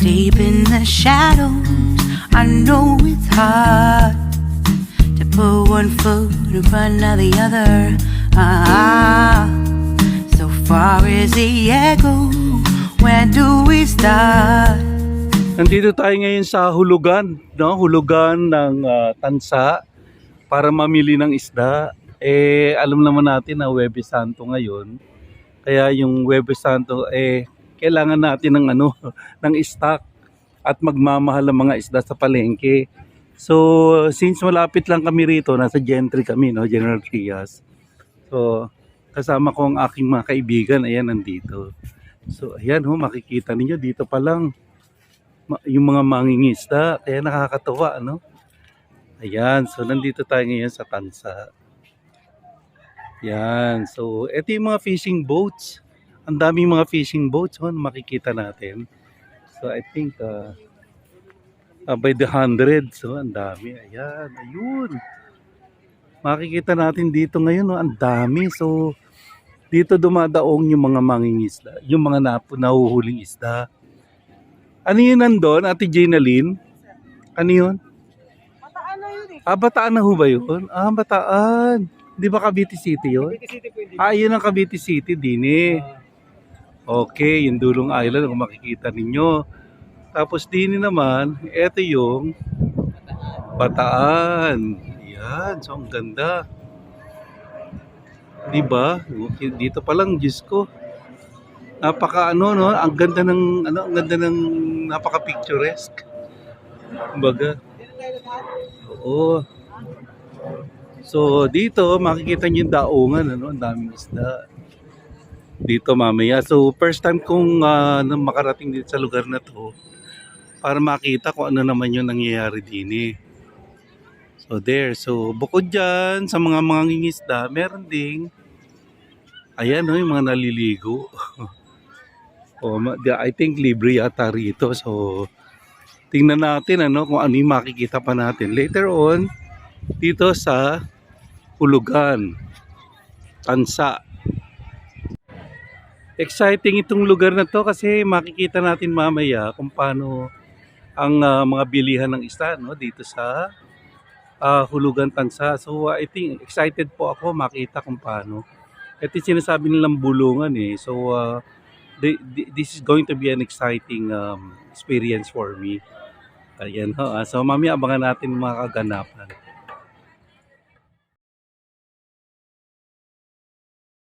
Deep in the shadows, I know it's hard to put one foot in front of the other. So far as the echo, where do we start? Nandito tayo ngayon sa hulugan, no? Hulugan ng tansa para mamili ng isda. Alam naman natin na Huwebes Santo ngayon. Kaya yung Huwebes Santo kailangan natin ng ng stock at magmamahal ang mga isda sa palengke. So, since malapit lang kami rito, nasa Gentry kami, no? General Trias. So, kasama ko ang aking mga kaibigan, ayan, nandito. So, ayan, makikita ninyo, dito pa lang yung mga mangingisda, kaya nakakatuwa, no? Ayan, so nandito tayo ngayon sa tansa. Ayan, so ito yung mga fishing boats. Ang daming mga fishing boats, makikita natin. So I think by the hundreds, so ang dami. Ayan, ayun. Makikita natin dito ngayon, ang dami. So dito dumadaong yung mga mangingisda, yung mga nahuhuling isda. Ano yun nandun, Ate Ginaline? Ano yun? Bataan na yun eh. Bataan na ho ba yun? Bataan. Di ba Cavite City yun? Cavite City pwede. Yun ang Cavite City din eh. Okay, yung Dulong Island kung makikita ninyo. Tapos din naman, eto yung Bataan. Yan, so ang ganda. Di ba? Dito pa lang, Diyos ko. Napaka no, ang ganda ng napaka picturesque. Kumbaga. Oo. So dito makikita niyo yung daungan, ang daming isda. Dito mamaya. So first time kong makarating dito sa lugar na to para makita kung ano naman yung nangyayari din eh. So there. So bukod dyan sa mga mangingisda, meron ding ayan yung mga naliligo. I think libre yata rito. So, tingnan natin kung ano yung makikita pa natin later on dito sa hulugan, tansa. Exciting itong lugar na to kasi makikita natin mamaya kung paano ang mga bilihan ng isda dito sa hulugan tansa. So, I think excited po ako makita kung paano. Ito yung sinasabi nilang bulungan eh. So, this is going to be an exciting experience for me. Ayan ho. So mamaya abangan natin mga kaganapan.